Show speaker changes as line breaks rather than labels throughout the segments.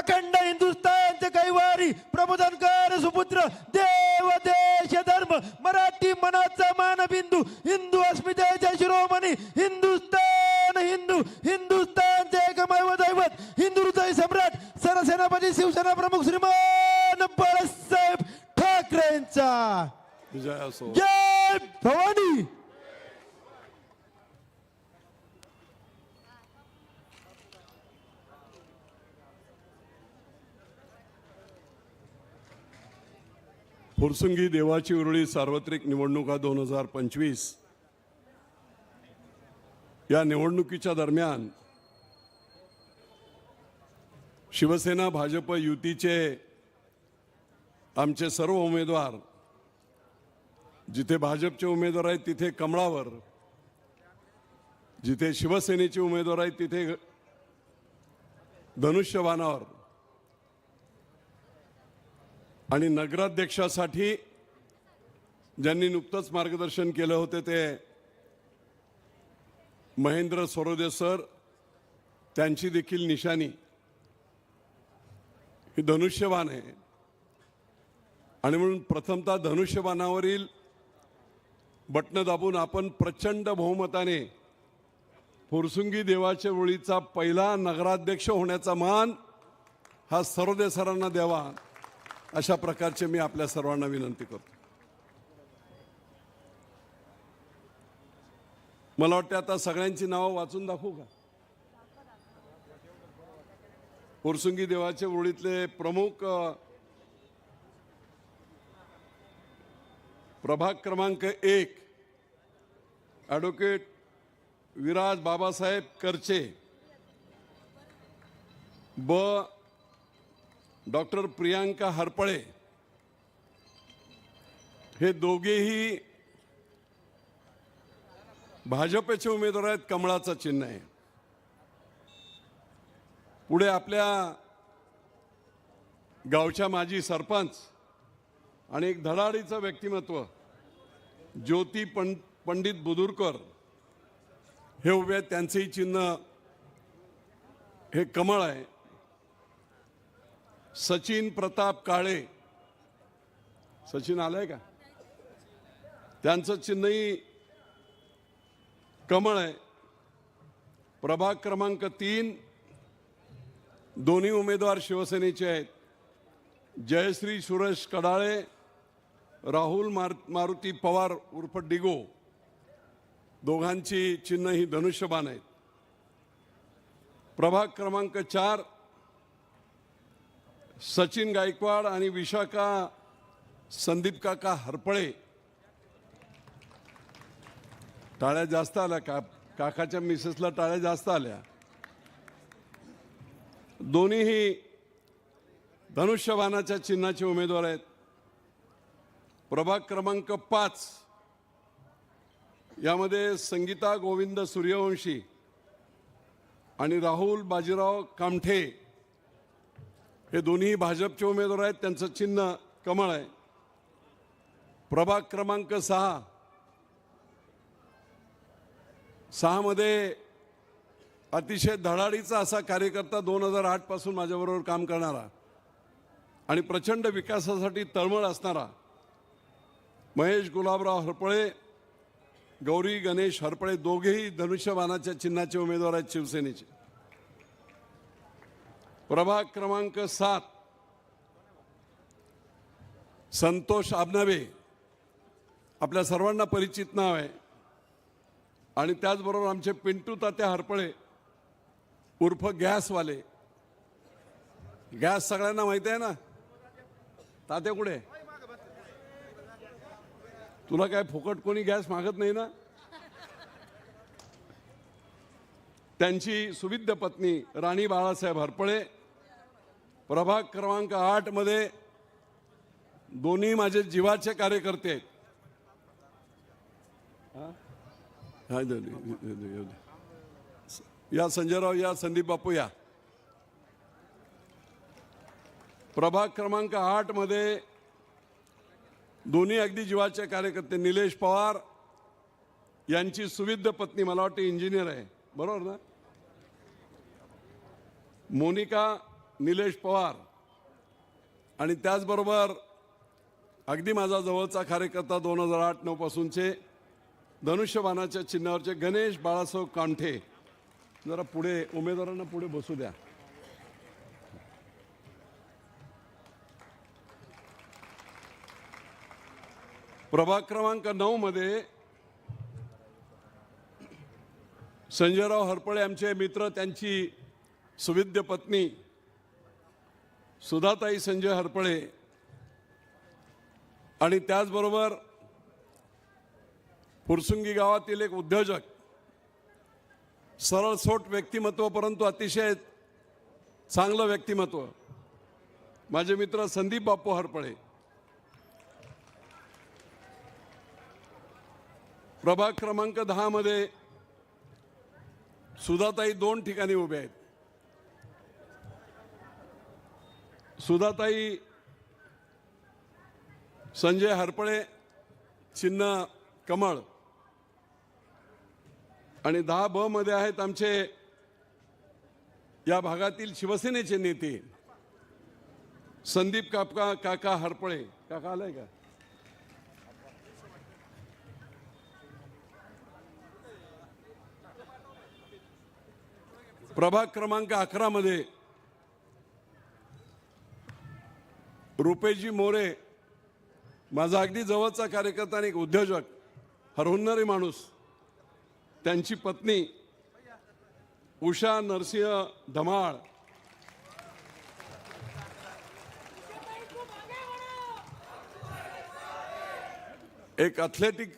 अखंड हिंदुस्थानचे कैवारी प्रबोधनकार सुपुत्र देव देश धर्म मराठी मनाचा मानबिंदू हिंदू अस्मितेचे शिरोमणी हिंदुस्थान हिंदू हिंदुस्थानचे एकमेव दैवत हिंदू हृदय सम्राट सरसेनापती शिवसेना प्रमुख श्रीमान बाळासाहेब ठाकरेंचा
विजय असो.
जय भवानी.
फुरसुंगी देवाची उरुळी सार्वत्रिक निवडणुका 2025 या निवडणुकीच्या दरम्यान शिवसेना भाजप युतीचे आमचे सर्व उमेदवार, जिथे भाजपचे उमेदवार आहेत तिथे कमळावर, जिथे शिवसेनेचे उमेदवार आहेत तिथे धनुष्यबाणावर, आणि नगराध्यक्षासाठी ज्यांनी नुकतंच मार्गदर्शन केलं होते ते महेंद्र सरोदे सर, त्यांची देखील निशाणी ही धनुष्यबाण आहे. आणि म्हणून प्रथमतः धनुष्यबाणावरील बटन दाबून आपण प्रचंड बहुमताने फुरसुंगी देवाच्या ओळीचा पहिला नगराध्यक्ष होण्याचा मान हा सरोदे सरांना द्यावा, अशा प्रकारचे मी आपल्या सर्वांना विनंती करतो. मला वाटतं आता सगळ्यांची नावं वाचून दाखवू का? फुरसुंगी देवाच्या ओळीतले प्रमुख प्रभाग क्रमांक 1 ॲडव्होकेट विराज बाबासाहेब करचे, ब डॉक्टर प्रियांका हरपळे, हे दोघेही भाजपचे उमेदवार आहेत. कमळाचं चिन्ह आहे. पुढे आपल्या गावच्या माजी सरपंच आणि एक धडाडीचं व्यक्तिमत्व ज्योती पंडित बुदुरकर हे उभे आहेत. त्यांचेही चिन्ह हे कमळ आहे. सचिन प्रताप काळे, सचिन आलाय का? त्यांचं चिन्हही कमळ आहे. प्रभाग क्रमांक 3 दोन्ही उमेदवार शिवसेनेचे आहेत. जयश्री सुरेश कडाळे, राहुल मारुती पवार उर्फ डिगो, दोघांची चिन्ह ही धनुष्यबाण आहेत. प्रभाग क्रमांक 4 सचिन गायकवाड आणि विशाखा संदीप काका हरपळे. टाळ्या जास्त आल्या का? काकाच्या मिसेसला टाळ्या जास्त आल्या. दोन्हीही धनुष्यबाणाच्या चिन्हाचे उमेदवार आहेत. प्रभाग क्रमांक 5 यामध्ये संगीता गोविंद सूर्यवंशी आणि राहुल बाजीराव कामठे हे दोन्ही भाजपचे उमेदवार आहेत. त्यांचं चिन्ह कमळ आहे. प्रभाग क्रमांक 6 मध्ये अतिशय धडाडीचा असा कार्यकर्ता 2008 पासून माझ्याबरोबर काम करणारा आणि प्रचंड विकासासाठी तळमळ असणारा महेश गुलाबराव हरपळे, गौरी गणेश हरपळे, दोघेही धनुष्यबाणाच्या चिन्हाचे उमेदवार आहेत शिवसेनेचे. प्रभाग क्रमांक 7 संतोष आबनवे, आपल्या सर्वांना परिचित नाव आहे. आणि त्याचबरोबर आमचे पिंटू तात्या हरपळे उर्फ गॅसवाले. गॅस सगळ्यांना माहिती आहे ना? तात्या कुठे? तुला काय फुकट कोणी गॅस मागत नाही ना? त्यांची सुविद्य पत्नी राणी बाळासाहेब हरपळे. प्रभाग क्रमांक 8 मध्ये दोन्ही माझे जीवाचे कार्यकर्ते आहेत. या संजयराव, या संदीप बापू, या. प्रभाग क्रमांक 8 मध्ये दोन्ही अगदी जीवाचे कार्यकर्ते निलेश पवार यांची सुविद्य पत्नी, मला वाटते इंजिनियर आहे, बरोबर ना, मोनिका निलेश पवार आणि त्याचबरोबर अगदी माझा जवळचा कार्यकर्ता 2008-9 पासूनचे धनुष्यबाणाच्या चिन्हावरचे गणेश बाळासाहेब कामठे, जरा पुढे उमेदवारांना पुढे बसू द्या. प्रभाग क्रमांक 9 मध्ये संजयराव हरपळे आमचे मित्र, त्यांची सुविद्य पत्नी सुधाताई संजय हरपळे आणि त्याचबरोबर फुरसुंगी गावातील एक उद्योजक, सरळसोट व्यक्तिमत्व परंतु अतिशय चांगलं व्यक्तिमत्व, माझे मित्र संदीप बापू हरपळे. प्रभाग क्रमांक 10 मध्ये सुधाताई 2 ठिकाणी उभे आहेत. सुधाताई संजय हरपळे, चिन्ह कमळ. आणि 10 ब मध्ये आहेत आमचे या भागातील शिवसेनेचे नेते संदीप काका हरपळे. काका आलाय का? प्रभाग क्रमांक 11 मध्ये रुपेजी मोरे, माझा अगदी जवळचा कार्यकर्ता आणि एक उद्योजक, हरहुन्नरी माणूस, त्यांची पत्नी उषा नरसिंह धमाळ. एक ॲथलेटिक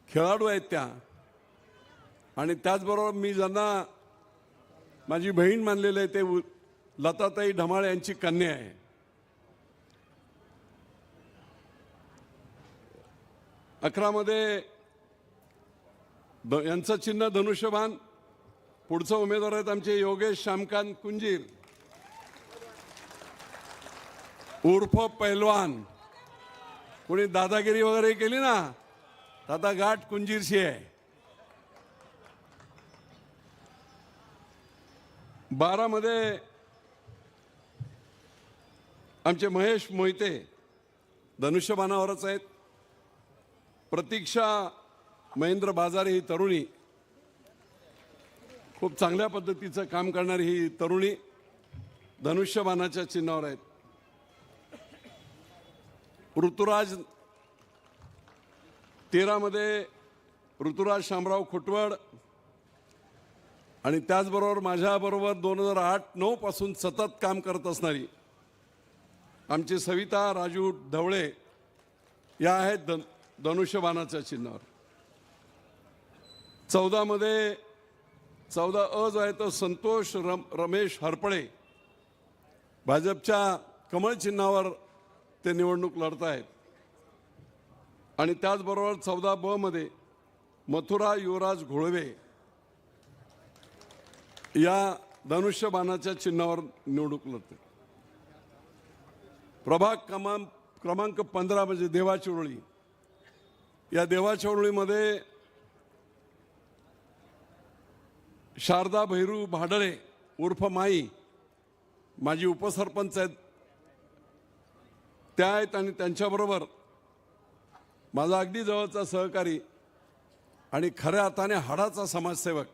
खेळाडू आहेत त्या. आणि त्याचबरोबर मी ज्यांना माझी बहीण मानलेलं आहे ते लताताई धमाळ यांची कन्या आहे. मध्ये यांचं चिन्ह धनुष्यबाण. पुढचा उमेदवार आहेत आमचे योगेश श्यामकांत कुंजीर उर्फ पैलवान. कोणी दादागिरी वगैरे केली ना, दादा गाठ कुंजीरशी आहे. 12 मध्ये आमचे महेश मोहिते धनुष्यबाणावरच आहेत. प्रतीक्षा महेंद्र बाजारे ही तरुणी, खूप चांगल्या पद्धतीचं काम करणारी ही तरुणी धनुष्यबाणाच्या चिन्हावर आहेत. ऋतुराज 13 मध्ये ऋतुराज शामराव खुटवड आणि त्याचबरोबर माझ्याबरोबर 2008-9 पासून सतत काम करत असणारी आमची सविता राजू ढवळे या आहेत धनुष्यबाणाच्या चिन्हावर. 14 मध्ये 14 अ जो आहे तो संतोष रमेश हरपळे, भाजपच्या कमळ चिन्हावर ते निवडणूक लढत आहेत. आणि त्याचबरोबर 14 ब मध्ये मथुरा युवराज घोळवे या धनुष्यबाणाच्या चिन्हावर निवडणूक लढते. प्रभाग क्रमांक 15 म्हणजे देवाचिरोळी. या देवाचिरोळीमध्ये शारदा भैरू भाडळे उर्फ माई, माझी उपसरपंच आहेत, त्या आहेत. आणि त्यांच्याबरोबर माझा अगदी जवळचा सहकारी आणि खऱ्या अर्थाने हाडाचा समाजसेवक,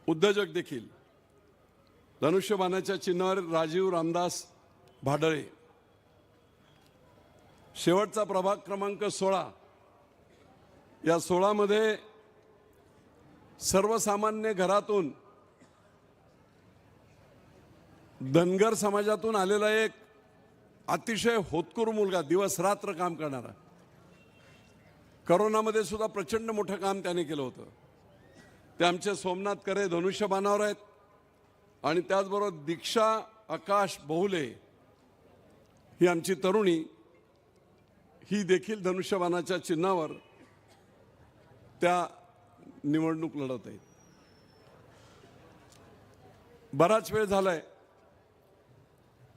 उद्योजक देखील धनुष्यबाणाच्या चिन्हावर राजीव रामदास भाडळे. शेवटचा प्रभाग क्रमांक 16. या 16 मध्ये सर्वसामान्य घरातून धनगर समाजातून आलेला एक अतिशय होतकरू मुलगा, दिवस रात्र काम करणारा, करोनामध्ये सुद्धा प्रचंड मोठं काम त्याने केलं होतं. ते आमचे सोमनाथ करे धनुष्यबाणावर आहेत. आणि त्याचबरोबर दीक्षा आकाश बहुले ही आमची तरुणी, ही देखील धनुष्यबाणाच्या चिन्हावर त्या निवडणूक लढत आहेत. बराच वेळ झालाय,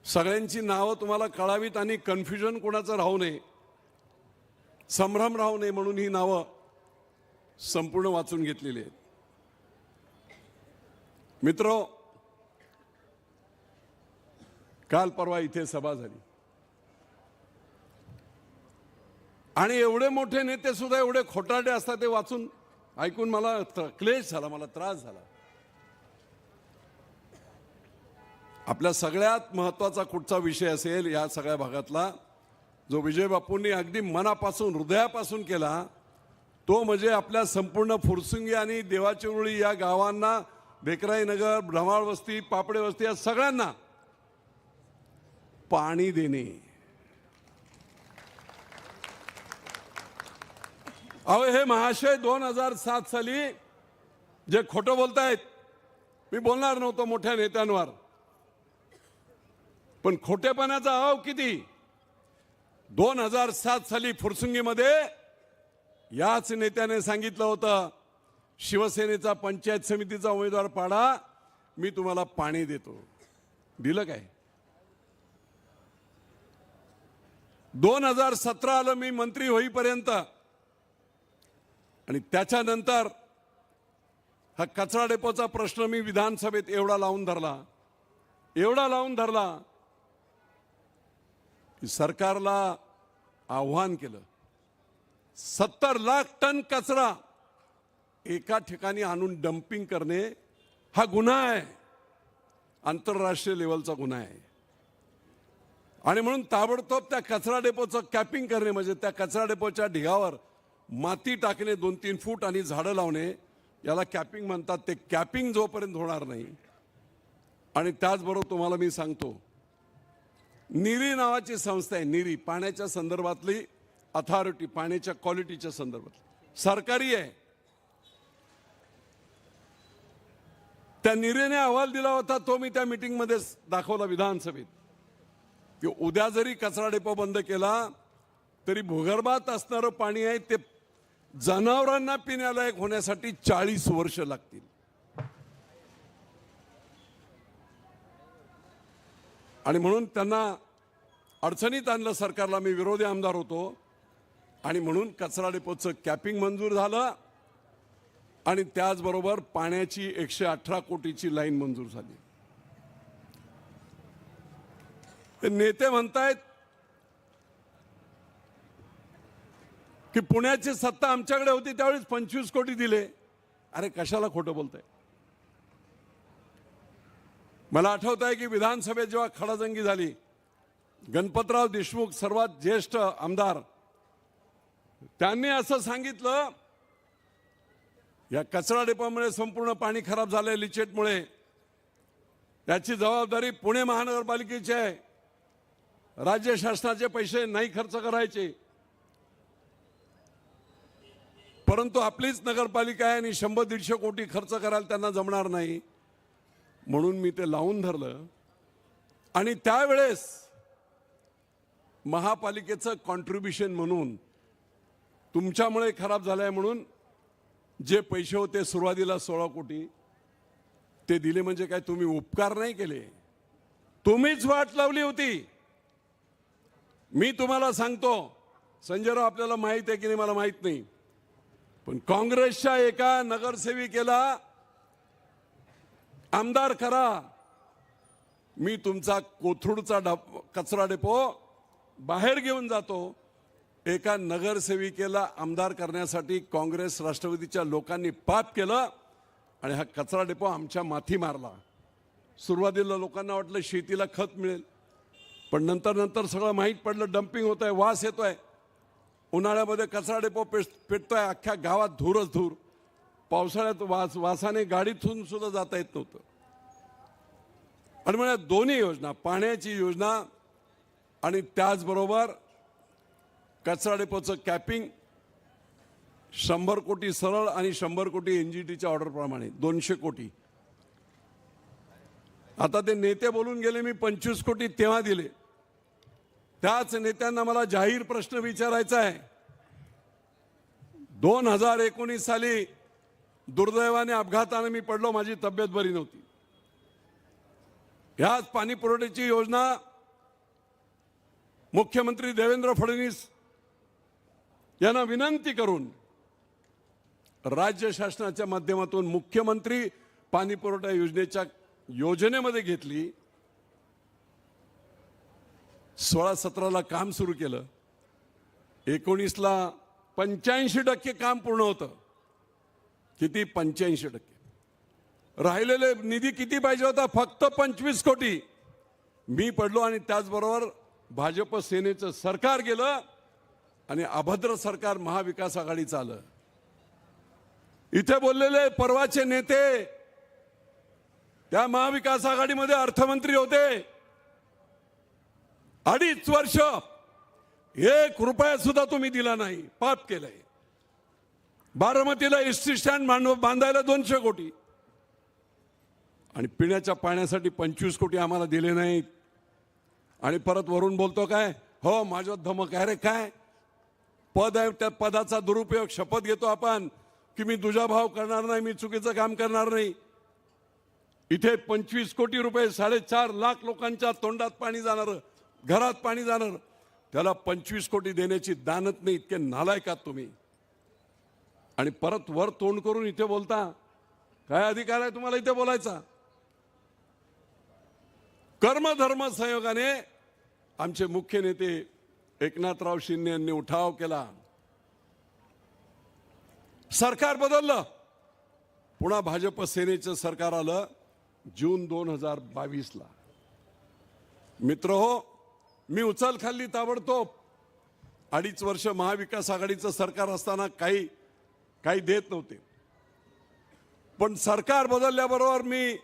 सगळ्यांची नावं तुम्हाला कळावीत आणि कन्फ्युजन कोणाचं राहू नये, संभ्रम राहू नये म्हणून ही नावं संपूर्ण वाचून घेतलेली आहेत. मित्रो, काल परवा इथे सभा झाली आणि एवढे मोठे नेते सुद्धा एवढे खोटारडे असतात ते वाचून ऐकून मला क्लेश झाला, मला त्रास झाला. आपल्या सगळ्यात महत्वाचा कुठचा विषय असेल या सगळ्या भागातला जो विजय बापूंनी अगदी मनापासून हृदयापासून केला तो म्हणजे आपल्या संपूर्ण फुरसुंगी आणि देवाचिरोळी या गावांना, बेकराई नगर, ब्रह्माळ वस्ती, पापडे वस्ती या सगळ्यांना पाणी देणे. अहो हे महाशय 2007 साली जे खोटं बोलतायत, मी बोलणार नव्हतो मोठ्या नेत्यांवर, पण खोटेपणाचा अभाव किती. 2007 साली फुरसुंगीमध्ये याच नेत्याने सांगितलं होतं शिवसेनेचा पंचायत समितीचा उमेदवार पाडा, मी तुम्हाला पाणी देतो. दिलं काय? 2017 आलं मी मंत्री होईपर्यंत आणि त्याच्यानंतर हा कचरा डेपोचा प्रश्न मी विधानसभेत एवढा लावून धरला की सरकारला आव्हान केलं. 70 लाख टन कचरा एका ठिकाणी आणून डम्पिंग करणे हा गुन्हा आहे, आंतरराष्ट्रीय लेवलचा गुन्हा आहे. आणि म्हणून ताबडतोब त्या कचरा डेपोचं कॅपिंग करणे म्हणजे त्या कचरा डेपोच्या ढिगावर माती टाकणे 2-3 फूट आणि झाडं लावणे, याला कॅपिंग म्हणतात. ते कॅपिंग जोपर्यंत होणार नाही. आणि त्याचबरोबर तुम्हाला मी सांगतो, निरी नावाची संस्था आहे, निरी, पाण्याच्या संदर्भातली अथॉरिटी, पाण्याच्या क्वालिटीच्या संदर्भात सरकारी आहे. त्या निरीने अहवाल दिला होता, तो मी त्या मीटिंगमध्ये दाखवला विधानसभेत, की उद्या जरी कचरा डेपो बंद केला तरी भूगर्भात असणारं पाणी आहे ते जनावरांना पिण्यालायक होण्यासाठी 40 वर्ष लागतील. आणि म्हणून त्यांना अडचणीत आणलं सरकारला. मी विरोधी आमदार होतो आणि म्हणून कचरा डेपोचं कॅपिंग मंजूर झालं आणि त्याचबरोबर पाण्याची 118 कोटीची लाईन मंजूर झाली. ते नेते म्हणतायत की पुण्याची सत्ता आमच्याकडे होती त्यावेळेस 25 कोटी दिले. अरे कशाला खोटं बोलताय? मला आठवत आहे की विधानसभेत जेव्हा खडाजंगी झाली, गणपतराव देशमुख सर्वात ज्येष्ठ आमदार, त्यांनी असं सांगितलं, या कचरा डेपोमुळे संपूर्ण पाणी खराब झालंय लिचेटमुळे, याची जबाबदारी पुणे महानगरपालिकेची आहे, राज्य शासनाचे पैसे नाही खर्च करायचे. परंतु आपलीच नगरपालिका आहे आणि 100-150 कोटी खर्च करायला त्यांना जमणार नाही, म्हणून मी ते लावून धरलं. आणि त्यावेळेस महापालिकेचं कॉन्ट्रीब्युशन म्हणून, तुमच्यामुळे खराब झालंय म्हणून जे पैसे होते सुरुवातीला 16 कोटी ते दिले. म्हणजे काय तुम्ही उपकार नाही केले, तुम्हीच वाट लावली होती. मी तुम्हाला सांगतो संजयराव, आपल्याला माहित आहे की नाही मला माहित नाही, पण काँग्रेसच्या एका नगरसेविकेला आमदार करा, मी तुमचा कोथरूडचा कचरा डेपो बाहेर घेऊन जातो. एका नगरसेविकेला आमदार करण्यासाठी काँग्रेस राष्ट्रवादीच्या लोकांनी पाप केलं आणि हा कचरा डेपो आमच्या माथी मारला. सुरुवातीला लोकांना वाटलं शेतीला खत मिळेल, पण नंतर सगळं माहीत पडलं डम्पिंग होत आहे, वास येतोय. उन्हाळ्यामध्ये कचरा डेपो पेटतोय, अख्ख्या गावात धूरच धूर. पावसाळ्यात वासाने गाडीतून सुद्धा जाता येत नव्हतं. आणि म्हणजे दोन्ही योजना, पाण्याची योजना आणि त्याचबरोबर कचरा डेपोचं कॅपिंग, 100 कोटी सरळ आणि 100 कोटी NGTच्या ऑर्डरप्रमाणे 200 कोटी. आता ते नेते बोलून गेले, मी 25 कोटी तेव्हा दिले. त्याच नेत्यांना मला जाहीर प्रश्न विचारायचा आहे. 2019 साली दुर्दैवाने अपघाताने मी पडलो, माझी तब्येत बरी नव्हती. ह्याच पाणी पुरवठ्याची योजना मुख्यमंत्री देवेंद्र फडणवीस यांना विनंती करून राज्य शासनाच्या माध्यमातून मुख्यमंत्री पाणी पुरवठा योजनेच्या योजनेमध्ये घेतली 16-17ला काम सुरू केलं, 19ला 85% काम पूर्ण होतं. किती? 85%. राहिलेले निधी किती पाहिजे होता? फक्त 25 कोटी. मी पडलो आणि त्याचबरोबर भाजप सेनेचं सरकार गेलं आणि अभद्र सरकार महाविकास आघाडीचं आलं. इथे बोललेले परवाचे नेते त्या महाविकास आघाडीमध्ये अर्थमंत्री होते. 2.5 वर्ष 1 रुपया सुद्धा तुम्ही दिला नाही, पाप केलंय. बारामतीला एसटी स्टँड बांधायला 200 कोटी आणि पिण्याच्या पाण्यासाठी 25 कोटी आम्हाला दिले नाहीत. आणि परत वरून बोलतो काय, हो माझ्यात धमक आहे रे. काय पद आहे, त्या पदाचा दुरुपयोग. शपथ घेतो आपण की मी दुजाभाव करणार नाही, मी चुकीचं काम करणार नाही. इथे 25 कोटी रुपये 4.5 लाख लोकांच्या तोंडात पाणी जाणार, घरात पाणी जाणार, त्याला 25 कोटी देण्याची दानत नाही. इतके नालायक आहात तुम्ही. आणि परत वर तोंड करून इथे बोलता. काय अधिकार आहे तुम्हाला इथे बोलायचा? कर्मधर्म संयोगाने आमचे मुख्य नेते एकनाथराव शिंदे यांनी उठाव केला. सरकार बदललं. पुन्हा भाजप सेनेचं सरकार आलं जून 2022ला. मित्र हो, मी उचल खाल्ली ताबडतोब. 2.5 वर्ष महाविकास आघाडीचं सरकार असताना काही देत नव्हते. पण सरकार बदलल्याबरोबर मी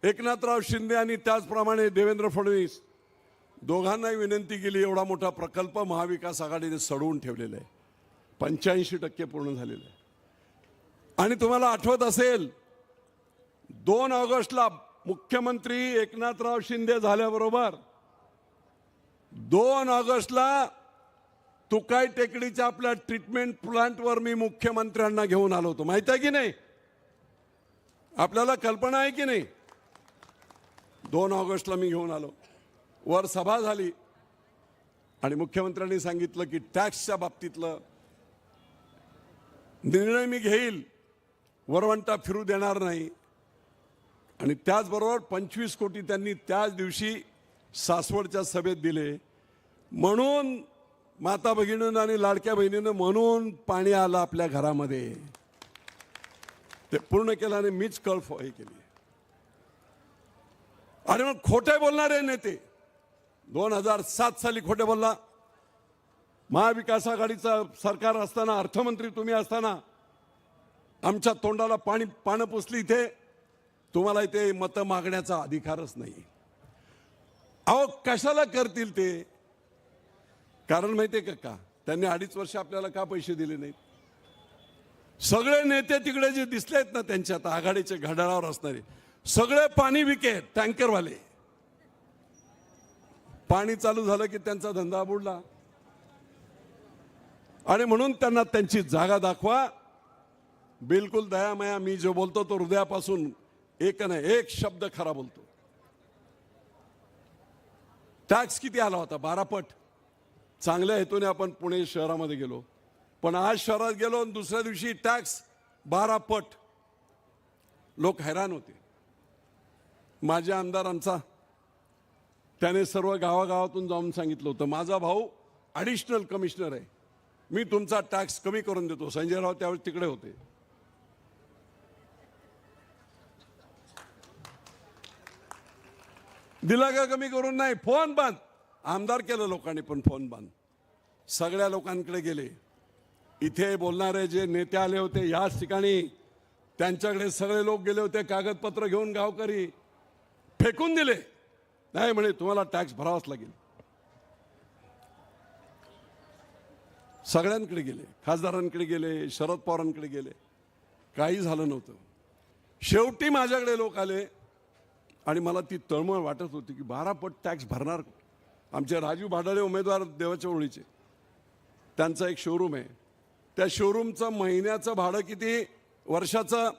एकनाथराव शिंदे आणि त्याचप्रमाणे देवेंद्र फडणवीस दोघांनाही विनंती केली. एवढा मोठा प्रकल्प महाविकास आघाडीने सडवून ठेवलेला आहे, 85% पूर्ण झालेला आहे. आणि तुम्हाला आठवत असेल 2 ऑगस्टला मुख्यमंत्री एकनाथराव शिंदे झाल्याबरोबर 2 ऑगस्टला तुकाई टेकडीच्या आपल्या ट्रीटमेंट प्लांटवर मी मुख्यमंत्र्यांना घेऊन आलो होतो. माहिती आहे की नाही? आपल्याला कल्पना आहे की नाही? 2 ऑगस्टला मी घेऊन आलो. वर सभा झाली आणि मुख्यमंत्र्यांनी सांगितलं की टॅक्सच्या बाबतीतलं निर्णय मी घेईल, वरवंटा फिरू देणार नाही. आणि त्याचबरोबर 25 कोटी त्यांनी त्याच दिवशी सासवडच्या सभेत दिले. म्हणून माता भगिनीनं आणि लाडक्या बहिणीनं म्हणून पाणी आलं आपल्या घरामध्ये. ते पूर्ण केल्याने मीच कळफाई केली. आणि मग खोटे बोलणारे नेते 2007 साली खोटे बोलला. महाविकास आघाडीचं सरकार असताना, अर्थमंत्री तुम्ही असताना आमच्या तोंडाला पानं पुसली. इथे तुम्हाला इथे मतं मागण्याचा अधिकारच नाही. अहो कशाला करतील ते? कारण माहितीये का, त्यांनी 2.5 वर्ष आपल्याला का पैसे दिले नाहीत? सगळे नेते तिकडे जे दिसलेत ना त्यांच्या आता आघाडीचे घड्याळावर असणारे सगळे पाणी विके टँकरवाले. पाणी चालू झालं की त्यांचा धंदा बुडला. आणि म्हणून त्यांना त्यांची जागा दाखवा. बिलकुल दयामया. मी जो बोलतो तो हृदयापासून, एक नाही एक शब्द खरा बोलतो. टॅक्स किती आला होता? 12 पट. चांगल्या हेतूने आपण पुणे शहरामध्ये गेलो, पण आज शहरात गेलो आणि दुसऱ्या दिवशी टॅक्स 12 पट. लोक हैराण होते. माझ्या आमदारांचा त्याने सर्व गावागावातून जाऊन सांगितलं होतं, माझा भाऊ ॲडिशनल कमिशनर आहे, मी तुमचा टॅक्स कमी करून देतो. संजय राव त्यावेळी तिकडे होते. दिला का कमी करून? नाही. फोन बंद. आमदार केलं लोकांनी, पण फोन बंद. सगळ्या लोकांकडे गेले. इथे बोलणारे जे नेते आले होते याच ठिकाणी, त्यांच्याकडे सगळे लोक गेले होते कागदपत्र घेऊन. गावकरी फेकून दिले. नाही म्हणे तुम्हाला टॅक्स भरावाच लागेल. सगळ्यांकडे गेले, खासदारांकडे गेले, शरद पवारांकडे गेले, काही झालं नव्हतं. शेवटी माझ्याकडे लोक आले आणि मला ती तळमळ वाटत होती की 12 पट टॅक्स भरणार. आमचे राजू भाडाळे उमेदवार देवाच्या ओळीचे, त्यांचा एक शोरूम आहे. त्या शोरूमचं महिन्याचं भाडं किती? वर्षाचं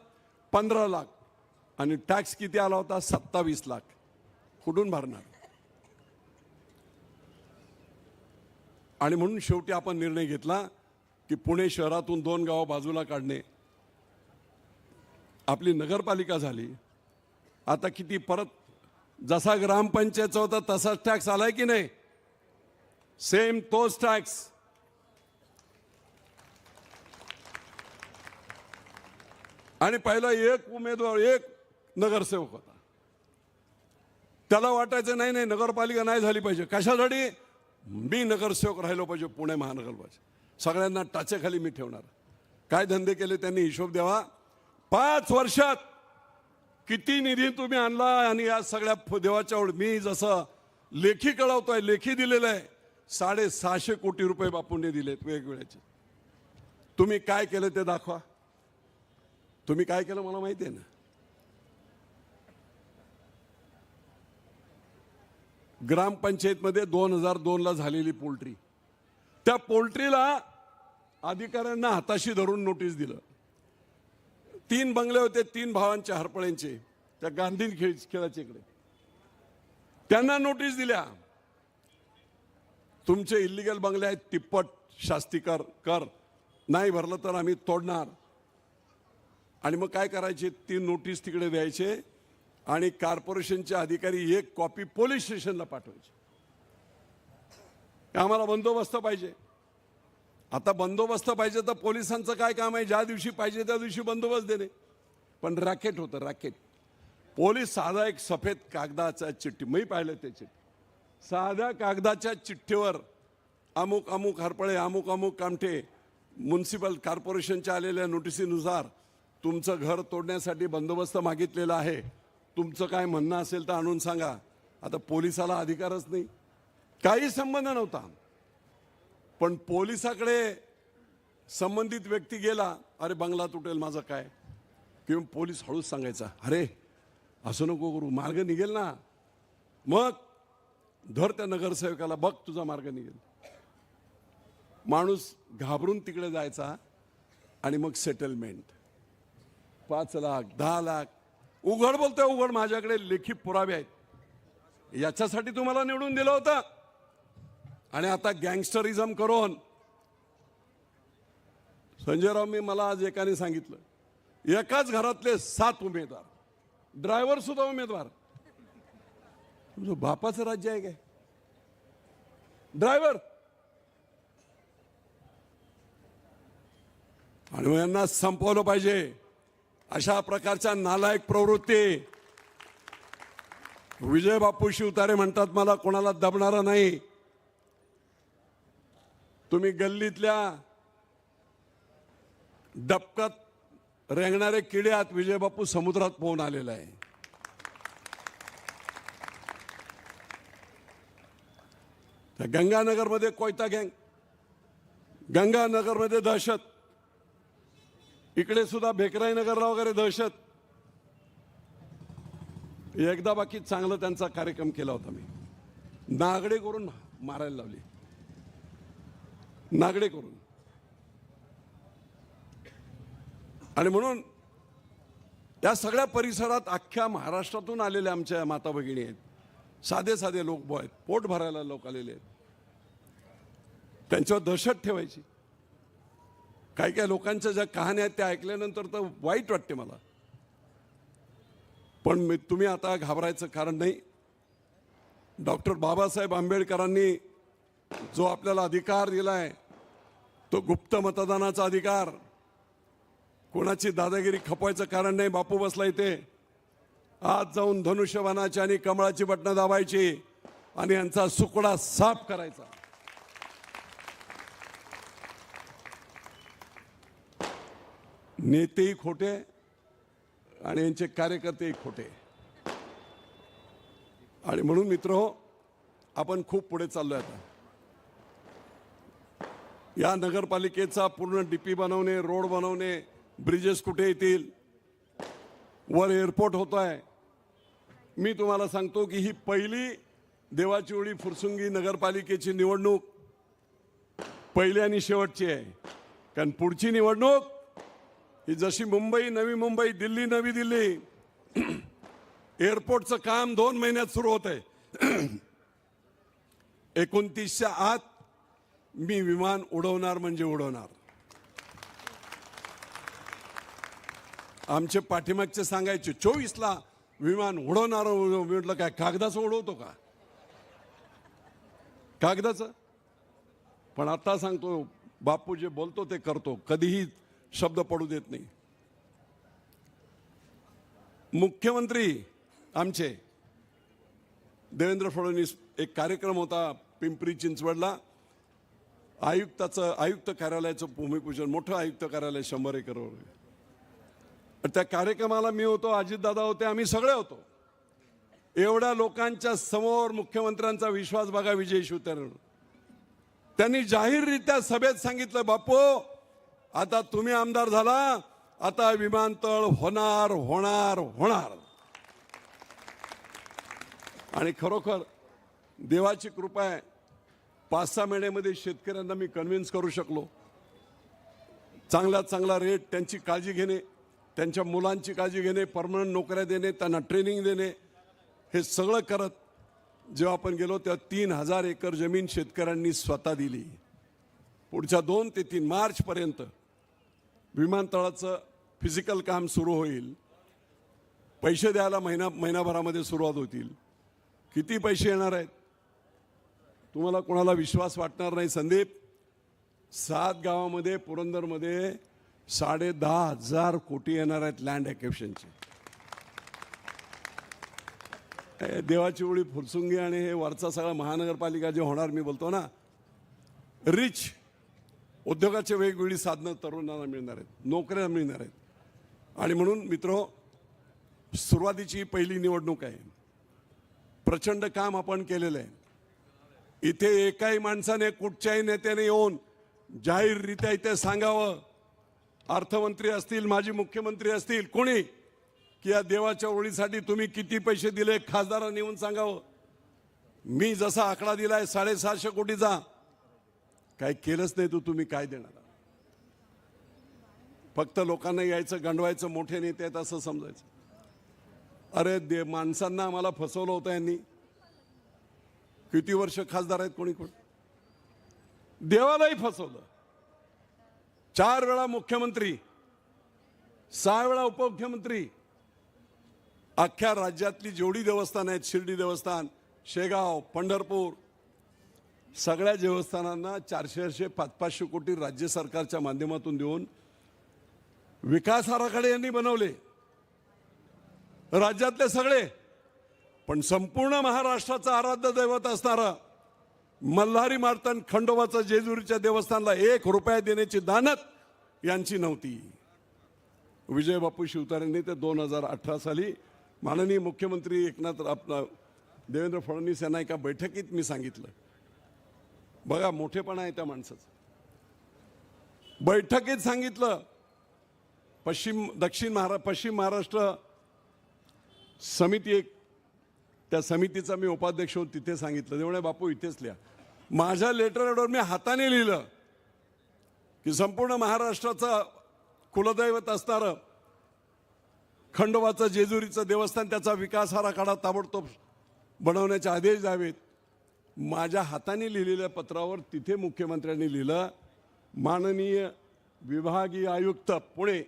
15 लाख आणि टॅक्स किती आला होता? 27 लाख. कुठून भरणार? आणि म्हणून शेवटी आपण निर्णय घेतला की पुणे शहरातून 2 गावं बाजूला काढणे. आपली नगरपालिका झाली. आता किती परत जसा ग्रामपंचायतचा होता तसाच टॅक्स आलाय की नाही? सेम तोच टॅक्स आणि पहिला एक उमेदवार एक नगरसेवक होता. त्याला वाटायचं नाही नाही नगरपालिका नाही झाली पाहिजे. कशासाठी? मी नगरसेवक राहिलो पाहिजे पुणे महानगरपालिका. सगळ्यांना टाचेखाली मी ठेवणार. काय धंदे केले त्यांनी हिशोब द्यावा. 5 वर्षात किती निधी तुम्ही आणला आणि या सगळ्या देवाच्या ओढ मी जसं लेखी कळवतोय लेखी दिलेलं आहे. 650 कोटी रुपये बापूंनी दिलेत वेगवेगळ्याचे. तुम्ही काय केलं ते दाखवा. तुम्ही काय केलं मला माहिती आहे ना. ग्रामपंचायतमध्ये 2002ला झालेली पोल्ट्री, त्या पोल्ट्रीला अधिकाऱ्यांना हाताशी धरून नोटीस दिलं. 3 बंगले होते 3 भावांचे हरपळ्यांचे त्या गांधी खेळाच्या इकडे. त्यांना नोटीस दिल्या तुमचे इल्लिगल बंगले आहेत तिप्पट शास्ती कर नाही भरलं तर आम्ही तोडणार. आणि मग काय करायचे ती नोटीस तिकडे द्यायचे आणि कॉर्पोरेशनचे अधिकारी एक कॉपी पोलीस स्टेशनला पाठवायचे. आम्हाला बंदोबस्त पाहिजे. आता बंदोबस्त पाहिजे तर पोलिसांचं काय काम आहे? ज्या दिवशी पाहिजे त्या दिवशी बंदोबस्त देणे. पण रॅकेट होतं रॅकेट. पोलीस साधा एक सफेद कागदाचा चिठ्ठी मी पाहिलं ते चिठ्ठी. साध्या कागदाच्या चिठ्ठीवर अमुक अमुक हरपळे अमुक अमुक कामठे म्युन्सिपल कॉर्पोरेशनच्या आलेल्या नोटिसीनुसार तुमचं घर तोडण्यासाठी बंदोबस्त मागितलेला आहे. तुमचं काय म्हणणं असेल तर आणून सांगा. आता पोलिसाला अधिकारच नाही. काही संबंध नव्हता. पण पोलिसाकडे संबंधित व्यक्ती गेला. अरे बंगला तुटेल माझं काय? किंवा पोलीस हळूच सांगायचा अरे असं नको करू मार्ग निघेल ना. मग धर त्या नगरसेवकाला बघ तुझा मार्ग निघेल. माणूस घाबरून तिकडे जायचा आणि मग सेटलमेंट 5 लाख 10 लाख. उघड बोलतोय उघड. माझ्याकडे लेखी पुरावे आहेत. याच्यासाठी तुम्हाला निवडून दिलं होतं. आणि आता गँगस्टरिझम करून संजयराव मी मला आज एकाने सांगितलं एकाच घरातले 7 उमेदवार ड्रायव्हर सुद्धा उमेदवार. तुझं बापाचं राज्य आहे काय? ड्रायव्हर. आणि यांना संपवलं पाहिजे. अशा प्रकारच्या नालायक प्रवृत्ती. विजय बापू शिवतारे म्हणतात मला कोणाला दबणारा नाही. तुम्ही गल्लीतल्या डबकात रेंगणारे किडे आहात. विजय बापू समुद्रात पोहून आलेला आहे. त्या गंगानगरमध्ये कोयता गँग, गंगानगरमध्ये दहशत, इकडे सुद्धा भेकराई नगरला वगैरे दहशत. एकदा बाकी चांगलं त्यांचा कार्यक्रम केला होता मी. नागडे करून मारायला लावली. नागडे करून. आणि म्हणून या सगळ्या परिसरात अख्ख्या महाराष्ट्रातून आलेल्या आमच्या माता भगिनी आहेत. साधे साधे लोक आहेत. पोट भरायला लोक आलेले आहेत. त्यांच्यावर दहशत ठेवायची. काही काही लोकांच्या ज्या कहाण्या आहेत त्या ऐकल्यानंतर तर वाईट वाटते मला. पण तुम्ही आता घाबरायचं कारण नाही. डॉक्टर बाबासाहेब आंबेडकरांनी जो आपल्याला अधिकार दिलाय तो गुप्त मतदानाचा अधिकार. कोणाची दादागिरी खपवायचं कारण नाही. बापू बसला इथे. आज जाऊन धनुष्यबाणाची आणि कमळाची बटणं दाबायची आणि यांचा सुकडा साफ करायचा. नेतेही खोटे आणि यांचे कार्यकर्तेही खोटे. आणि म्हणून मित्रहो आपण खूप पुढे चाललोय. आता या नगरपालिकेचा पूर्ण डीपी बनवणे, रोड बनवणे, ब्रिजेस कुठे येतील, वर एअरपोर्ट होतोय. मी तुम्हाला सांगतो की ही पहिली देवाची ओळी फुरसुंगी नगरपालिकेची निवडणूक पहिली आणि शेवटची आहे. कारण पुढची निवडणूक ही जशी मुंबई नवी मुंबई, दिल्ली नवी दिल्ली, एअरपोर्टचं काम 2 महिन्यात सुरू होत आहे. 29च्या आत मी विमान उडवणार म्हणजे उडवणार. आमचे पाठीमागचे सांगायचे 24ला विमान उडवणार. म्हटलं काय कागदाचं उडवतो का? कागदाचं पण आता सांगतो, बापू जे बोलतो ते करतो, कधीही शब्द पडू देत नाही. मुख्यमंत्री आमचे देवेंद्र फडणवीस, एक कार्यक्रम होता पिंपरी चिंचवडला, आयुक्त कार्यालयाचं भूमिपूजन, मोठं आयुक्त कार्यालय 100 एकरवर. त्या कार्यक्रमाला मी होतो, अजितदादा होते, आम्ही सगळे होतो. एवढ्या लोकांच्या समोर मुख्यमंत्र्यांचा विश्वास बघा विजय शिवतारेंवर. त्यांनी जाहीररित्या सभेत सांगितलं, बापू आता तुम्ही आमदार झाला, आता विमानतळ होणार होणार होणार. आणि खरोखर देवाची कृपा आहे, 5-6 महिन्यामध्ये शेतकऱ्यांना मी कन्व्हिन्स करू शकलो. चांगल्यात चांगला रेट, त्यांची काळजी घेणे, त्यांच्या मुलांची काळजी घेणे, परमनंट नोकऱ्या देणे, त्यांना ट्रेनिंग देणे, हे सगळं करत जेव्हा आपण गेलो तेव्हा 3000 एकर जमीन शेतकऱ्यांनी स्वतः दिली. पुढच्या 2 ते 3 मार्चपर्यंत विमानतळाचं फिजिकल काम सुरू होईल. पैसे द्यायला महिनाभरामध्ये सुरुवात होतील. किती पैसे येणार आहेत तुम्हाला कोणाला विश्वास वाटणार नाही. संदीप, 7 गावामध्ये, पुरंदरमध्ये 10,500 कोटी येणार आहेत लँड ॲक्विजिशनचे. देवाची ओळी, फुरसुंगी आणि हे वरचा सगळा महानगरपालिका जे होणार, मी बोलतो ना, रिच उद्योगाचे वेगवेगळी साधनं तरुणांना मिळणार आहेत, नोकऱ्या मिळणार आहेत. आणि म्हणून मित्रो, सुरुवातीची पहिली निवडणूक आहे. प्रचंड काम आपण केलेलं आहे. इथे एकाही माणसाने, कुठच्याही नेत्याने येऊन जाहीररित्या इथे सांगावं, अर्थमंत्री असतील, माजी मुख्यमंत्री असतील, कोणी, की या देवाच्या ओळीसाठी तुम्ही किती पैसे दिले, खासदारांनी येऊन सांगावं. मी जसा आकडा दिलाय 750 कोटीचा, काय केलंच नाही, तो तुम्ही काय देणार? फक्त लोकांना यायचं, गंडवायचं, मोठे नेते आहेत असं समजायचं. अरे माणसांना आम्हाला फसवलं होतं यांनी. किती वर्ष खासदार आहेत कोणी कोण, देवालाही फसवलं. 4 वेळा मुख्यमंत्री, 6 वेळा उपमुख्यमंत्री. अख्ख्या राज्यातली जेवढी देवस्थान आहेत, शिर्डी देवस्थान, शेगाव, पंढरपूर, सगळ्या देवस्थानांना 400-500 कोटी राज्य सरकारच्या माध्यमातून देऊन विकास आराखडे यांनी बनवले, राज्यातले सगळे. पण संपूर्ण महाराष्ट्राचं आराध्य दैवत असणारं मल्हारी मार्तंड खंडोबाचं जेजुरीच्या देवस्थानला 1 रुपया देण्याची दानत यांची नव्हती. विजय बापू शिवतारेंनी ते 2018 साली माननीय मुख्यमंत्री देवेंद्र फडणवीस यांना एका बैठकीत मी सांगितलं. बघा मोठेपणा आहे त्या माणसाचं. बैठकीत सांगितलं, पश्चिम महाराष्ट्र समिती, एक त्या समितीचा मी उपाध्यक्ष होतो, तिथे सांगितलं. तेवढे बापू इथेच लिहा. माझ्या लेटरवर मी हाताने लिहिलं की संपूर्ण महाराष्ट्राचं कुलदैवत असणारं खंडोबाचं जेजुरीचं देवस्थान, त्याचा विकास आराखडा ताबडतोब बनवण्याचे आदेश द्यावेत. माझ्या हाताने लिहिलेल्या पत्रावर तिथे मुख्यमंत्र्यांनी लिहिलं, माननीय विभागीय आयुक्त पुणे,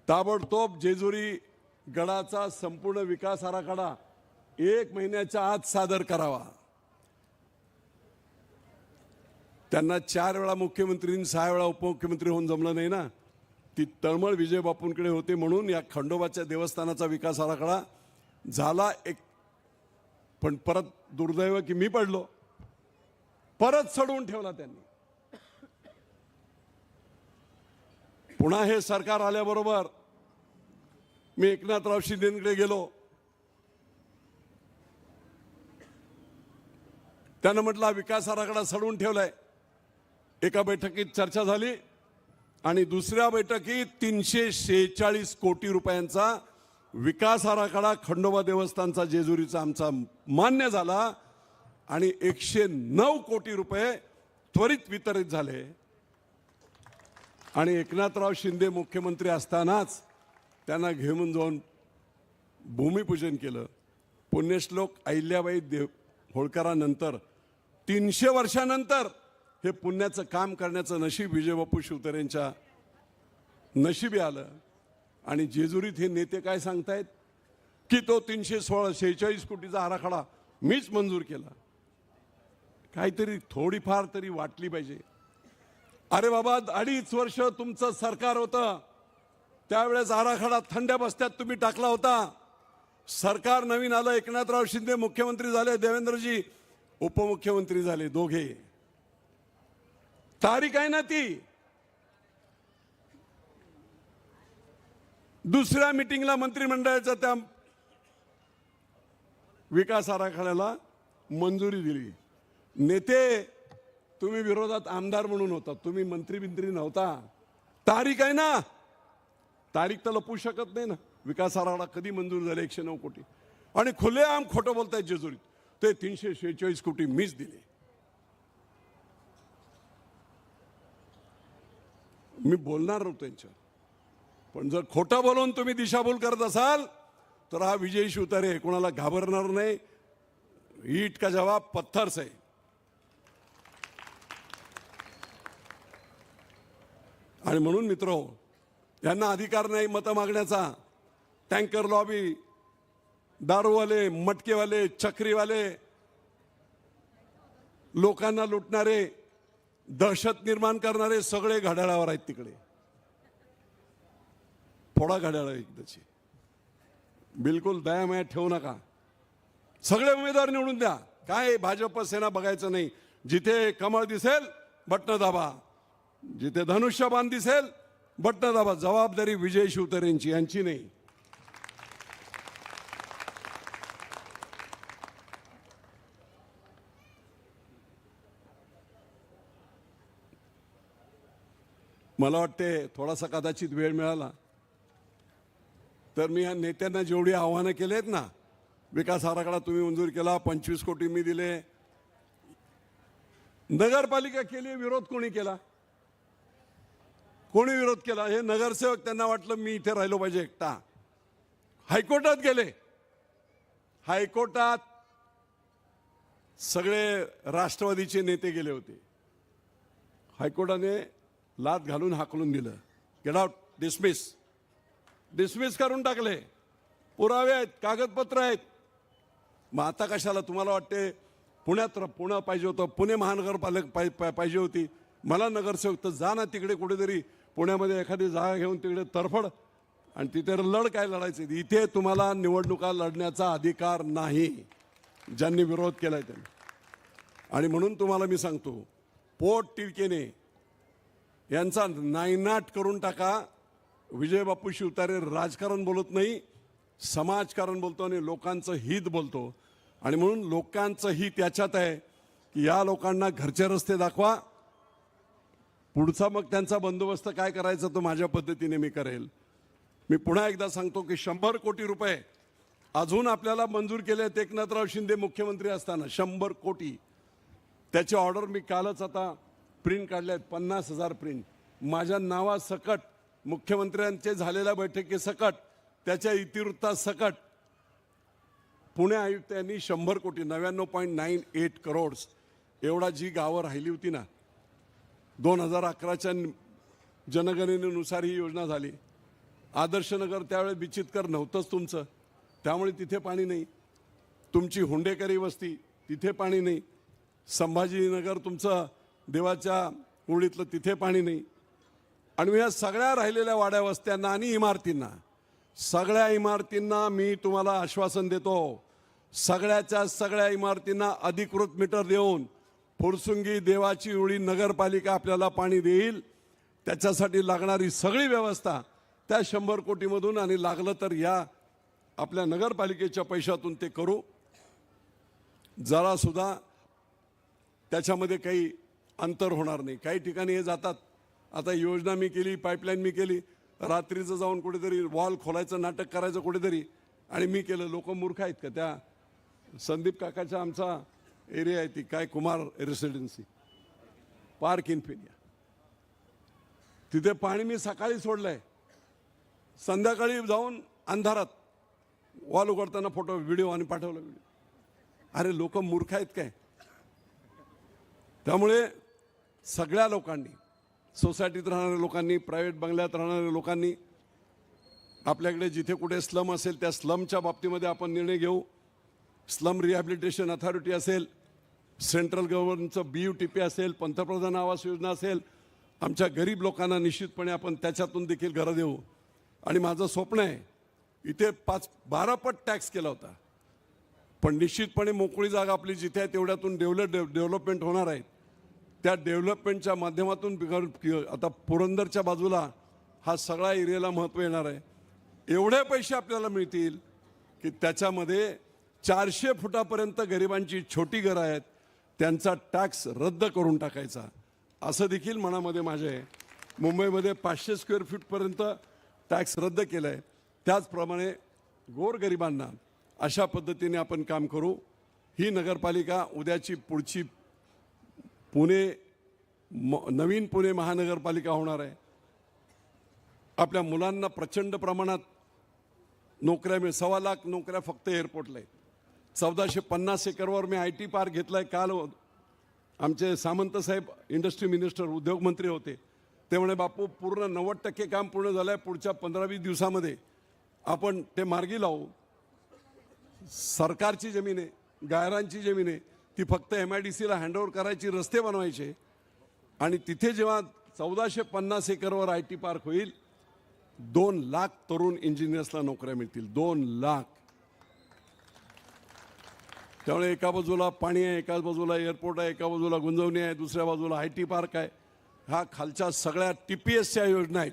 ताबडतोब जेजुरी गडाचा संपूर्ण विकास आराखडा 1 महिन्याच्या आत सादर करावा. त्यांना 4 वेळा मुख्यमंत्री, 6 वेळा उपमुख्यमंत्री होऊन जमलं नाही ना. ती तळमळ विजय बापूंकडे होते. म्हणून या खंडोबाच्या देवस्थानाचा विकास आराखडा झाला. पण परत दुर्दैव की मी पडलो, परत सोडवून ठेवला त्यांनी. पुन्हा हे सरकार आल्याबरोबर मी एकनाथराव शिंदेकडे गेलो. त्यानं म्हटलं विकास आराखडा सडवून ठेवलाय. एका बैठकीत चर्चा झाली आणि दुसऱ्या बैठकीत 346 कोटी रुपयांचा विकास आराखडा खंडोबा देवस्थानचा जेजुरीचा आमचा मान्य झाला आणि 109 कोटी रुपये त्वरित वितरित झाले. आणि एकनाथराव शिंदे मुख्यमंत्री असतानाच त्यांना घेऊन जाऊन भूमिपूजन केलं. पुण्यश्लोक अहिल्याबाई होळकरांनंतर 300 वर्षानंतर हे पुण्याचं काम करण्याचं नशीब विजयबापू शिवतारेंच्या नशिबी आलं. आणि जेजुरीत हे नेते काय सांगतायत की तो 346 कोटीचा आराखडा मीच मंजूर केला. काहीतरी थोडीफार तरी वाटली पाहिजे. अरे बाबा 2.5 वर्ष तुमचं सरकार होतं, त्यावेळेस आराखडा थंड्या बस्त्यात तुम्ही टाकला होता. सरकार नवीन आलं, एकनाथराव शिंदे मुख्यमंत्री झाले, देवेंद्रजी उपमुख्यमंत्री झाले, दोघे. तारीख आहे ना ती. दुसऱ्या मीटिंगला मंत्रिमंडळाच्या त्या विकास आराखड्याला मंजुरी दिली. नेते तुम्ही विरोधात आमदार म्हणून होता, तुम्ही मंत्री नव्हता. तारीख आहे ना, तारीख तर लपवू शकत नाही ना. विकास आराखडा कधी मंजूर झाले 109 कोटी, आणि खुलेआम खोटं बोलतायत जेजुरीत. ते 346 कोटी मीच दिले. मी बोलणार नव्हतो त्यांच्यावर, पण जर खोटं बोलून तुम्ही दिशाभूल करत असाल तर हा विजय शिवतारे कोणाला घाबरणार नाही. ईट का जवाब पत्थर से. आणि म्हणून मित्रो, यांना अधिकार नाही मतं मागण्याचा. टँकर लॉबी, दारूवाले, मटकेवाले, चक्रीवाले, लोकांना लुटणारे, दहशत निर्माण करणारे सगळे घड्याळावर आहेत तिकडे. फोडा घड्याळ एकदाची. बिलकुल दयामाया ठेवू नका. सगळे उमेदवार निवडून द्या. काय भाजप सेना बघायचं नाही. जिथे कमळ दिसेल बटणं दाबा, जिथे धनुष्यबाण दिसेल बटणं दाबा. जबाबदारी विजय शिवतारेंची, यांची नाही. मला वाटते थोडासा कदाचित वेळ मिळाला तर मी या नेत्यांना जेवढी आव्हानं केली आहेत ना, विकास आराखडा तुम्ही मंजूर केला, 25 कोटी मी दिले, नगरपालिका केली, विरोध कोणी केला? कोणी विरोध केला? हे नगरसेवक, त्यांना वाटलं मी इथे राहिलो पाहिजे एकटा. हायकोर्टात गेले. हायकोर्टात सगळे राष्ट्रवादीचे नेते गेले होते. हायकोर्टाने लात घालून हाकलून दिलं. गेट आउट, डिसमिस करून टाकले. पुरावे आहेत, कागदपत्र आहेत. मग आता कशाला? तुम्हाला वाटते पुणे पाहिजे होतं, पुणे महानगरपालिका पाहिजे होती. मला नगरसेवक तर जा ना तिकडे कुठेतरी पुण्यामध्ये एखादी जागा घेऊन तिकडे तरफड, आणि तिथे लढ. काय लढायचं? इथे तुम्हाला निवडणुका लढण्याचा अधिकार नाही, ज्यांनी विरोध केलाय त्यांनी. आणि म्हणून तुम्हाला मी सांगतो, पोट तिडकेने यांचा नायनाट करून टाका. विजय बापू शिवतारे राजकारण बोलत नाही, समाजकारण बोलतो आणि लोकांचं हित बोलतो. आणि म्हणून लोकांचं हित याच्यात आहे की या लोकांना घरचे रस्ते दाखवा. पुढचा मग त्यांचा बंदोबस्त काय करायचा तो माझ्या पद्धतीने मी करेल. मी पुन्हा एकदा सांगतो की 100 कोटी रुपये अजून आपल्याला मंजूर केले आहेत. एकनाथराव शिंदे मुख्यमंत्री असताना 100 कोटी. त्याची ऑर्डर मी कालच आता प्रिंट काढल्या आहेत, 50,000 प्रिंट. माझ्या नावासकट, मुख्यमंत्र्यांचे झालेल्या बैठकीसकट, त्याच्या इतिवृत्तासकट पुणे आयुक्त यांनी 100 कोटी 99.98 करोड एवढा जी गावं राहिली होती ना, 2011च्या जनगणनेनुसार ही योजना झाली. आदर्शनगर त्यावेळेस बिचितकर नव्हतंच तुमचं, त्यामुळे तिथे पाणी नाही. तुमची हुंडेकरी वस्ती, तिथे पाणी नाही. संभाजीनगर तुमचं देवाच्या कुळीतलं, तिथे पाणी नाही. आणि या सगळ्या राहिलेल्या वाड्या वस्त्यांना आणि इमारतींना, सगळ्या इमारतींना मी तुम्हाला आश्वासन देतो, सगळ्याच्या सगळ्या इमारतींना अधिकृत मीटर देऊन फुरसुंगी देवाची उळी नगरपालिका आपल्याला पाणी देईल. त्याच्यासाठी लागणारी सगळी व्यवस्था त्या 100 कोटीमधून, आणि लागलं तर या आपल्या नगरपालिकेच्या पैशातून ते करू. जरासुद्धा त्याच्यामध्ये काही अंतर होणार नाही. काही ठिकाणी हे जातात. आता योजना मी केली, पाईपलाईन मी केली, रात्रीचं जाऊन कुठेतरी वॉल खोलायचं नाटक करायचं कुठेतरी, आणि मी केलं. लोक मूर्ख आहेत का? त्या संदीप काकाच्या आमचा एरिया आहे ती काय कुमार रेसिडेन्सी पार्क इन्फिनिया, तिथे पाणी मी सकाळी सोडलंय, संध्याकाळी जाऊन अंधारात वॉल उघडताना फोटो व्हिडिओ आणि पाठवला व्हिडिओ. अरे लोक मूर्ख आहेत काय? त्यामुळे सगळ्या लोकांनी, सोसायटीत राहणाऱ्या लोकांनी, प्रायव्हेट बंगल्यात राहणाऱ्या लोकांनी, आपल्याकडे जिथे कुठे स्लम असेल त्या स्लमच्या बाबतीमध्ये आपण निर्णय घेऊ. स्लम रिहॅबिलिटेशन अथॉरिटी असेल, सेंट्रल गव्हर्नमेंटचं BUTP असेल, पंतप्रधान आवास योजना असेल, आमच्या गरीब लोकांना निश्चितपणे आपण त्याच्यातून देखील घरं देऊ. आणि माझं स्वप्न आहे, इथे 5-12 पट टॅक्स केला होता, पण निश्चितपणे मोकळी जागा आपली जिथे आहे तेवढ्यातून डेव्हलपमेंट होणार आहे. त्या डेव्हलपमेंटच्या माध्यमातून आता पुरंदरच्या बाजूला हा सगळा एरियाला महत्त्व येणार आहे. एवढे पैसे आपल्याला मिळतील की त्याच्यामध्ये 400 फुटापर्यंत गरिबांची छोटी घरं आहेत, त्यांचा टॅक्स रद्द करून टाकायचा असं देखील मनामध्ये माझे आहे. मुंबईमध्ये 500 स्क्वेअर फीटपर्यंत टॅक्स रद्द केलं आहे. त्याचप्रमाणे गोरगरिबांना अशा पद्धतीने आपण काम करू. ही नगरपालिका उद्याची पुढची नवीन पुणे महानगरपालिका होणार आहे. आपल्या मुलांना प्रचंड प्रमाणात नोकऱ्या 1.25 लाख नोकऱ्या फक्त एअरपोर्टला आहेत. 1450 एकरवर मी IT पार्क घेतला आहे. काल आमचे सामंत साहेब इंडस्ट्री मिनिस्टर उद्योगमंत्री होते, ते म्हणे बापू पूर्ण 90% काम पूर्ण झालं आहे, पुढच्या 15-20 दिवसामध्ये आपण ते मार्गी लावू. सरकारची जमीन आहे, गायरांची जमीन आहे, ती फक्त MIDCला हँडओव्हर करायची, रस्ते बनवायचे. आणि तिथे जेव्हा 1450 एकरवर IT पार्क होईल, 2 लाख तरुण इंजिनियर्सला नोकऱ्या मिळतील. 2 लाख. त्यामुळे एका बाजूला पाणी आहे, एका बाजूला एअरपोर्ट आहे, एका बाजूला गुंजवणी आहे, दुसऱ्या बाजूला IT पार्क आहे. हा खालच्या सगळ्या TPSच्या योजना आहेत.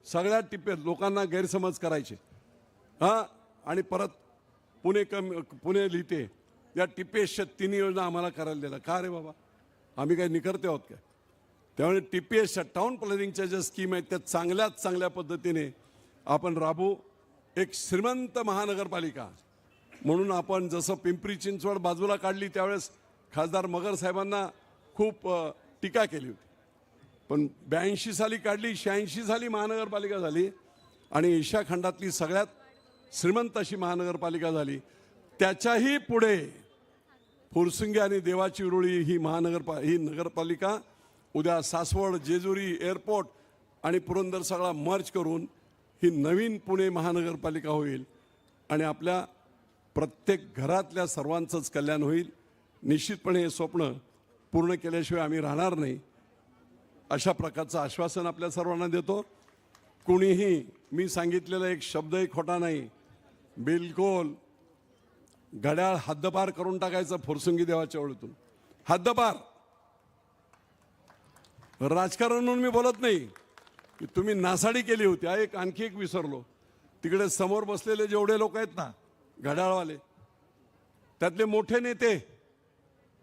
सगळ्या TPS लोकांना गैरसमज करायचे. आणि परत पुणे लिहिते या TPSच्या 3 योजना आम्हाला करायला दिल्या. का रे बाबा, आम्ही काही निकरते आहोत काय? त्यामुळे TPSच्या टाउन प्लॅनिंगच्या ज्या स्कीम आहेत त्या चांगल्यात चांगल्या पद्धतीने आपण राबवू. एक श्रीमंत महानगरपालिका म्हणून आपण जसं पिंपरी चिंचवड बाजूला काढली त्यावेळेस खासदार मगर साहेबांना खूप टीका केली होती, पण 82 साली काढली, 86 साली महानगरपालिका झाली आणि एशिया खंडातली सगळ्यात श्रीमंत अशी महानगरपालिका झाली. त्याच्याही पुढे फुरसुंगी आणि देवाची उरुळी ही नगरपालिका उद्या सासवड, जेजुरी एअरपोर्ट आणि पुरंदर सगळा मर्ज करून ही नवीन पुणे महानगरपालिका होईल आणि आपल्या प्रत्येक घरातल्या सर्वांचंच कल्याण होईल. निश्चितपणे हे स्वप्न पूर्ण केल्याशिवाय आम्ही राहणार नाही, अशा प्रकारचं आश्वासन आपल्या सर्वांना देतो. कुणीही मी सांगितलेला एक शब्दही खोटा नाही. बिलकुल घड्याळ हद्दपार करून टाकायचं फुरसुंगी देवाच्या ओळीतून. हद्दपार. राजकारण म्हणून मी बोलत नाही की तुम्ही नासाडी केली होती. आणखी एक विसरलो, तिकडे समोर बसलेले जेवढे लोक आहेत ना घड्याळवाले, त्यातले मोठे नेते,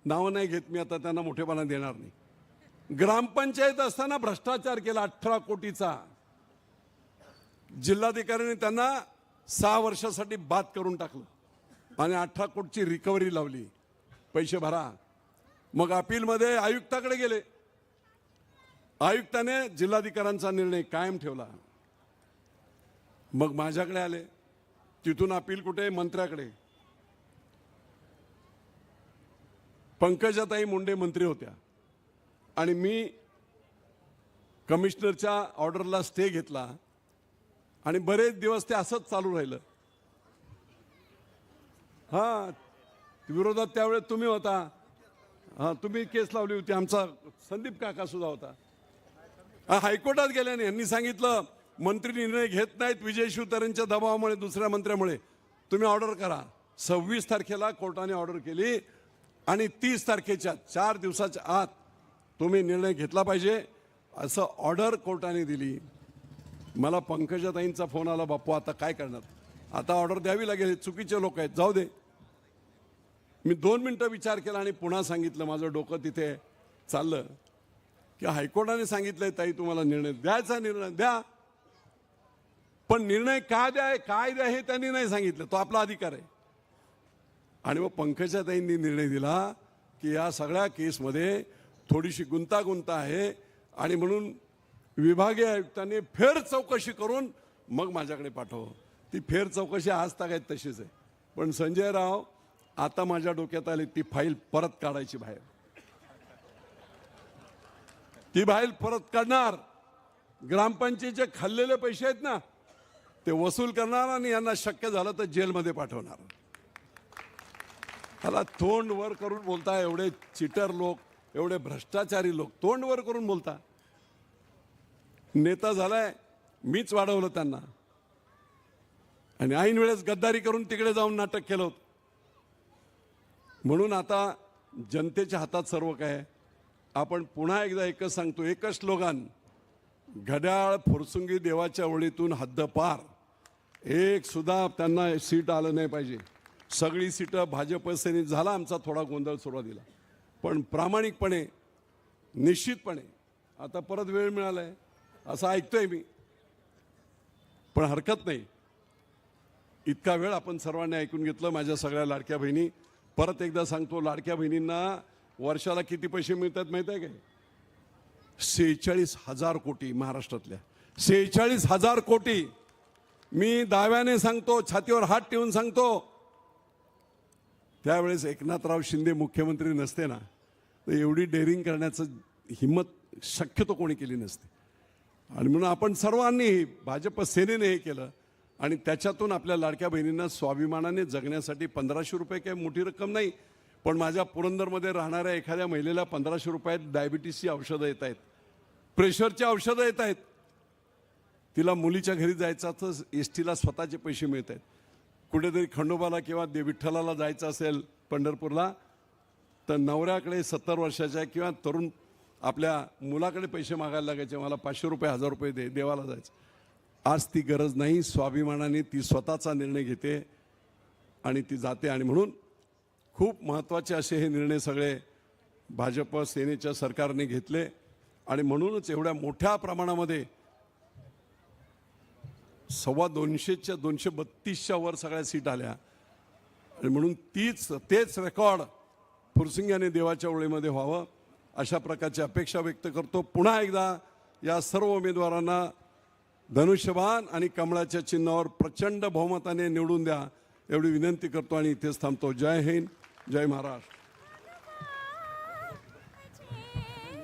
नावं नाही घेत मी आता, त्यांना मोठेपणा देणार नाही. ग्रामपंचायत असताना भ्रष्टाचार केला 18 कोटीचा. जिल्हाधिकाऱ्यांनी त्यांना 6 वर्षासाठी बाद करून टाकलं आणि 18 कोटीची रिकव्हरी लावली. पैसे भरा. मग अपीलमध्ये आयुक्ताकडे गेले. आयुक्ताने जिल्हाधिकाऱ्यांचा निर्णय कायम ठेवला. मग माझ्याकडे आले. तिथून अपील कुठे? मंत्र्याकडे. पंकजाताई मुंडे मंत्री होत्या आणि मी कमिशनरच्या ऑर्डरला स्टे घेतला आणि बरेच दिवस ते असंच चालू राहिलं. विरोधात त्यावेळेस तुम्ही होता. तुम्ही केस लावली होती. आमचा संदीप काका सुद्धा होता. हायकोर्टात गेल्याने यांनी सांगितलं मंत्री निर्णय घेत नाहीत विजय शिवतारेंच्या दबावामुळे, दुसऱ्या मंत्र्यामुळे, तुम्ही ऑर्डर करा. 26 तारखेला कोर्टाने ऑर्डर केली आणि 30 तारखेच्या 4 दिवसाच्या आत तुम्ही निर्णय घेतला पाहिजे असं ऑर्डर कोर्टाने दिली. मला पंकजाताईंचा फोन आला, बापू आता काय करणार, आता ऑर्डर द्यावी लागेल, चुकीचे लोक आहेत, जाऊ दे. मी 2 मिनिटं विचार केला आणि पुन्हा सांगितलं. माझं डोकं तिथे चाललं की हायकोर्टाने सांगितलंय ताई तुम्हाला निर्णय द्यायचा, निर्णय द्या, पण निर्णय काय द्या हे त्यांनी नाही सांगितलं, तो आपला अधिकार आहे. आणि मग पंकजाताईंनी निर्णय दिला की या सगळ्या केसमध्ये थोडीशी गुंतागुंत आहे आणि म्हणून विभागीय आयुक्तांनी फेर चौकशी करून मग माझ्याकडे पाठव. ती फेर चौकशी आज तागायत तशीच आहे. पण संजय राव, आता माझ्या डोक्यात आली ती फाईल परत काढायची बाहेर. ती फाईल परत काढणार. ग्रामपंचायतीचे खाल्लेले पैसे आहेत ना ते वसूल करणार आणि यांना शक्य झालं तर जेलमध्ये पाठवणार. मला तोंड वर करून बोलता, एवढे चिटर लोक, एवढे भ्रष्टाचारी लोक तोंड वर करून बोलता. नेता झालाय मीच वाढवलं त्यांना आणि ऐन वेळेस गद्दारी करून तिकडे जाऊन नाटक केलं होतं. म्हणून आता जनतेच्या हातात सर्व काय आहे. आपण पुन्हा एकदा एकच सांगतो, एकच स्लोगान, घड्याळ फुरसुंगी देवाच्या ओळीतून हद्दपार. एक सुद्धा त्यांना सीट आलं नाही पाहिजे. सगळी सीटं भाजप सेनेत. झाला आमचा थोडा गोंधळ सुरुवातीला, पण प्रामाणिकपणे निश्चितपणे आता परत वेळ मिळालाय असं ऐकतोय मी, पण हरकत नाही. इतका वेळ आपण सर्वांनी ऐकून घेतलं. माझ्या सगळ्या लाडक्या बहिणी, परत एकदा सांगतो, लाडक्या बहिणींना वर्षाला किती पैसे मिळतात माहित आहे काय? 46,000 कोटी. महाराष्ट्रातल्या 46,000 कोटी. मी दाव्याने सांगतो, छातीवर हात ठेवून सांगतो, त्यावेळेस एकनाथराव शिंदे मुख्यमंत्री नसते ना, तर एवढी डेअरिंग करण्याचं हिंमत शक्यतो कोणी केली नसते. आणि म्हणून आपण सर्वांनी, भाजप सेनेने हे केलं आणि त्याच्यातून आपल्या लाडक्या बहिणींना स्वाभिमानाने जगण्यासाठी 1,500 रुपये काही मोठी रक्कम नाही, पण माझ्या पुरंदरमध्ये राहणाऱ्या एखाद्या महिलेला 1,500 रुपयात डायबिटीसची औषधं येत आहेत, प्रेशरची औषधं येत आहेत. तिला मुलीच्या घरी जायचं तर एसटीला स्वतःचे पैसे मिळत आहेत. कुठेतरी खंडोबाला किंवा विठ्ठलाला जायचं असेल पंढरपूरला, तर नवऱ्याकडे 70 वर्षाच्या किंवा तरुण आपल्या मुलाकडे पैसे मागायला लागायचे, मला 500 रुपये 1,000 रुपये दे, देवाला जायचं. आज ती गरज नाही. स्वाभिमानाने ती स्वतःचा निर्णय घेते आणि ती जाते. आणि म्हणून खूप महत्त्वाचे असे हे निर्णय सगळे भाजप सेनेच्या सरकारने घेतले आणि म्हणूनच एवढ्या मोठ्या प्रमाणामध्ये 225च्या 232च्या वर सगळ्या सीट आल्या. आणि म्हणून तेच रेकॉर्ड फुरसिंग्याने देवाच्या ओळीमध्ये व्हावं अशा प्रकारची अपेक्षा व्यक्त करतो. पुन्हा एकदा या सर्व उमेदवारांना धनुष्यबाण आणि कमळाच्या चिन्हावर प्रचंड बहुमताने निवडून द्या एवढी विनंती करतो आणि इथेच थांबतो. जय हिंद, जय महाराष्ट्र.